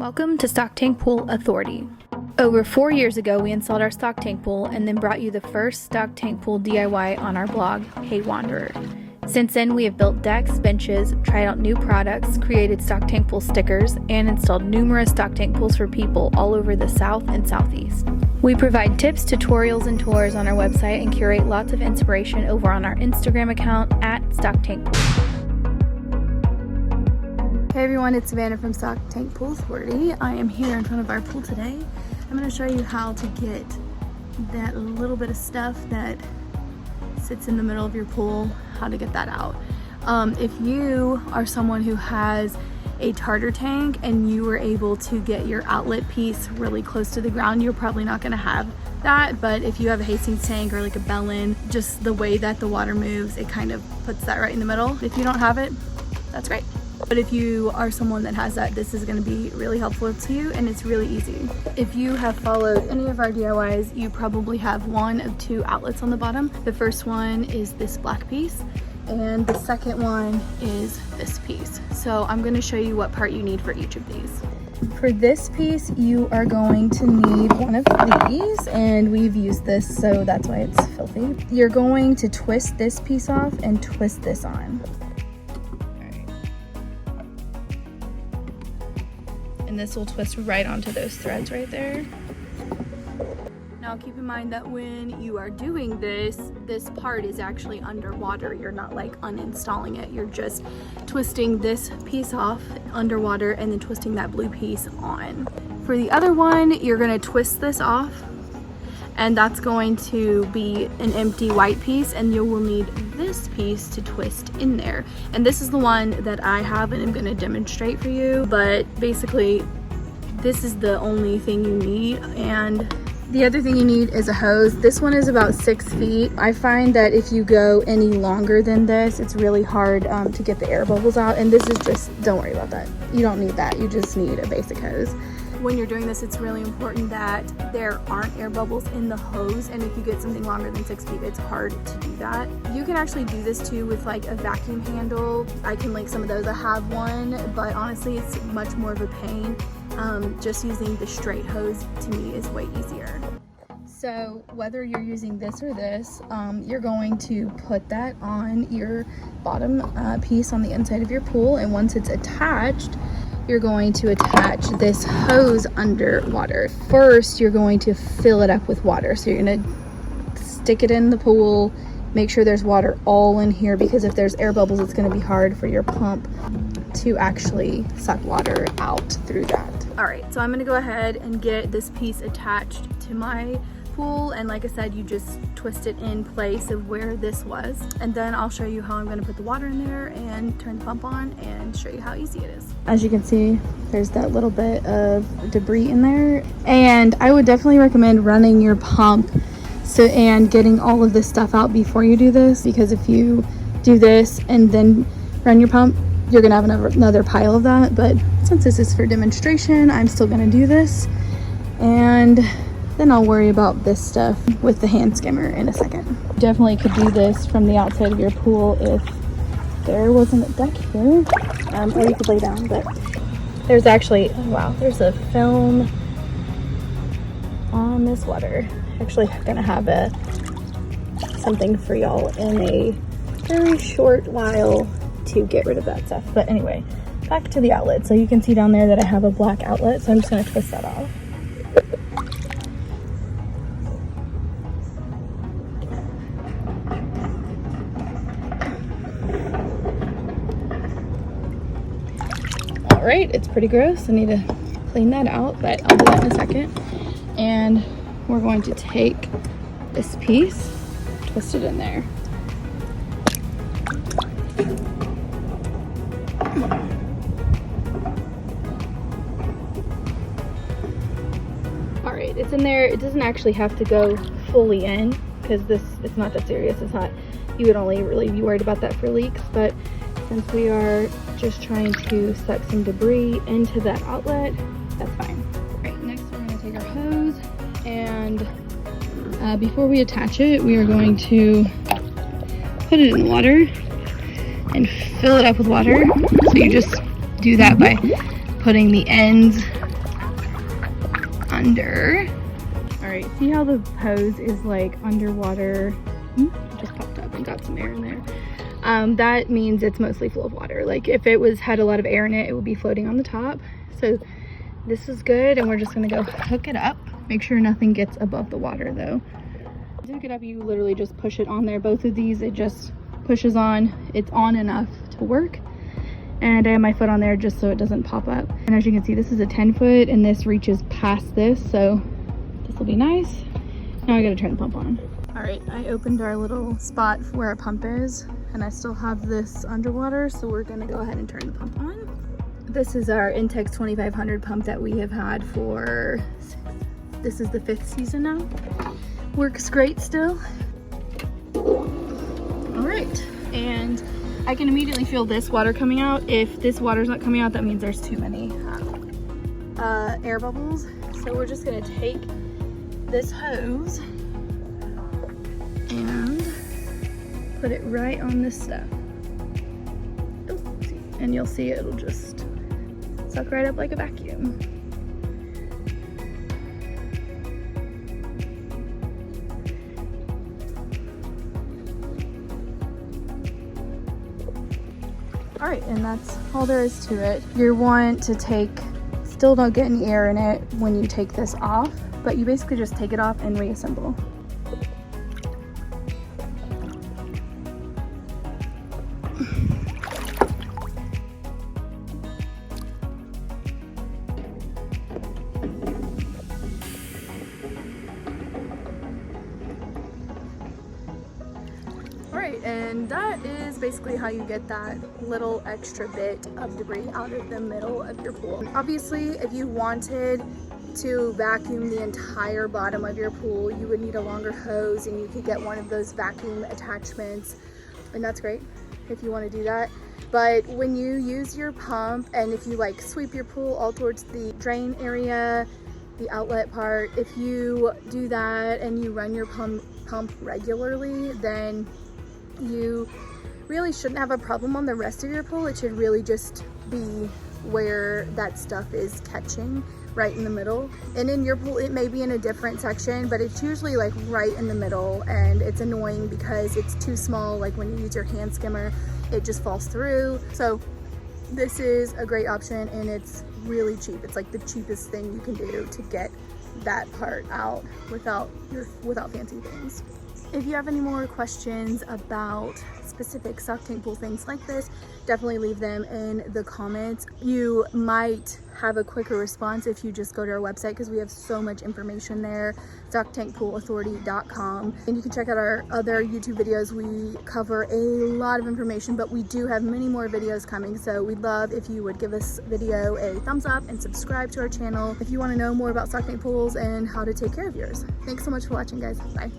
Welcome to Stock Tank Pool Authority. Over 4 years ago, we installed our stock tank pool and then brought you the first stock tank pool DIY on our blog, Hey Wanderer. Since then, we have built decks, benches, tried out new products, created stock tank pool stickers, and installed numerous stock tank pools for people all over the South and Southeast. We provide tips, tutorials, and tours on our website and curate lots of inspiration over on our Instagram account at Stock Tank Pool. Hey everyone, it's Savannah from Stock Tank Pool Authority. I am here in front of our pool today. I'm going to show you how to get that little bit of stuff that sits in the middle of your pool, how to get that out. If you are someone who has a tartar tank and you were able to get your outlet piece really close to the ground, you're probably not going to have that. But if you have a Hastings tank or like a Bellin, just the way that the water moves, it kind of puts that right in the middle. If you don't have it, that's great. But if you are someone that has that, this is going to be really helpful to you, and it's really easy. If you have followed any of our DIYs, you probably have one of two outlets on the bottom. The first one is this black piece, and the second one is this piece. So I'm going to show you what part you need for each of these. For this piece, you are going to need one of these, and we've used this, so that's why it's filthy. You're going to twist this piece off and twist this on. And this will twist right onto those threads right there. Now keep in mind that when you are doing this part is actually underwater. You're not like uninstalling it. You're just twisting this piece off underwater and then twisting that blue piece on. For the other one, you're gonna twist this off, and that's going to be an empty white piece, and you will need this piece to twist in there. And this is the one that I have and I'm going to demonstrate for you, but basically this is the only thing you need. And the other thing you need is a hose. This one is about 6 feet. I find that if you go any longer than this, it's really hard to get the air bubbles out, and this is just, don't worry about that. You don't need that, you just need a basic hose. When you're doing this, it's really important that there aren't air bubbles in the hose, and if you get something longer than 6 feet, it's hard to do that. You can actually do this too with like a vacuum handle. I can link some of those. I have one, but honestly it's much more of a pain. Just using the straight hose to me is way easier. So whether you're using this or this, you're going to put that on your bottom piece on the inside of your pool, and once it's attached, you're going to attach this hose underwater. First, you're going to fill it up with water. So you're going to stick it in the pool, make sure there's water all in here, because if there's air bubbles, it's going to be hard for your pump to actually suck water out through that. All right, so I'm going to go ahead and get this piece attached to my pool, and like I said, you just twist it in place of where this was, and then I'll show you how I'm going to put the water in there and turn the pump on and show you how easy it is. As you can see, there's that little bit of debris in there, and I would definitely recommend running your pump and getting all of this stuff out before you do this, because if you do this and then run your pump, you're gonna have another pile of that. But since this is for demonstration, I'm still gonna do this, and then I'll worry about this stuff with the hand skimmer in a second. Definitely could do this from the outside of your pool if there wasn't a deck here, or you could lay down, but there's actually, wow, there's a film on this water. Actually gonna have something for y'all in a very short while to get rid of that stuff. But anyway, back to the outlet. So you can see down there that I have a black outlet, so I'm just gonna twist that off. All right, it's pretty gross. I need to clean that out, but I'll do that in a second. And we're going to take this piece, twist it in there. All right, it's in there. It doesn't actually have to go fully in, because it's not that serious. It's not, you would only really be worried about that for leaks, but since we are just trying to suck some debris into that outlet, that's fine. All right, next we're gonna take our hose, and before we attach it, we are going to put it in water and fill it up with water. So you just do that by putting the ends under. All right, see how the hose is like underwater? It just popped up and got some air in there. That means it's mostly full of water. Like if it had a lot of air in it, it would be floating on the top. So this is good, and we're just gonna go hook it up. Make sure nothing gets above the water though. To hook it up, you literally just push it on there. Both of these, it just pushes on. It's on enough to work. And I have my foot on there just so it doesn't pop up. And as you can see, this is a 10 foot and this reaches past this, so this will be nice. Now I gotta turn the pump on. All right, I opened our little spot where our pump is, and I still have this underwater, so we're gonna go ahead and turn the pump on. This is our Intex 2500 pump that we have had for, this is the 5th season now. Works great still. All right, and I can immediately feel this water coming out. If this water's not coming out, that means there's too many air bubbles. So we're just gonna take this hose and put it right on this stuff. Oh, and you'll see it'll just suck right up like a vacuum. All right, and that's all there is to it. You want to still don't get any air in it when you take this off, but you basically just take it off and reassemble. And that is basically how you get that little extra bit of debris out of the middle of your pool. Obviously, if you wanted to vacuum the entire bottom of your pool, you would need a longer hose, and you could get one of those vacuum attachments, and that's great if you want to do that. But when you use your pump, and if you like sweep your pool all towards the drain area, the outlet part, if you do that and you run your pump regularly, then you really shouldn't have a problem on the rest of your pool. It should really just be where that stuff is catching, right in the middle. And in your pool, it may be in a different section, but it's usually like right in the middle, and it's annoying because it's too small. Like when you use your hand skimmer, it just falls through. So this is a great option, and it's really cheap. It's like the cheapest thing you can do to get that part out without fancy things. If you have any more questions about specific sock tank pool things like this, definitely leave them in the comments. You might have a quicker response if you just go to our website, because we have so much information there, SockTankPoolAuthority.com. And you can check out our other YouTube videos. We cover a lot of information, but we do have many more videos coming, so we'd love if you would give this video a thumbs up and subscribe to our channel if you want to know more about sock tank pools and how to take care of yours. Thanks so much for watching, guys. Bye.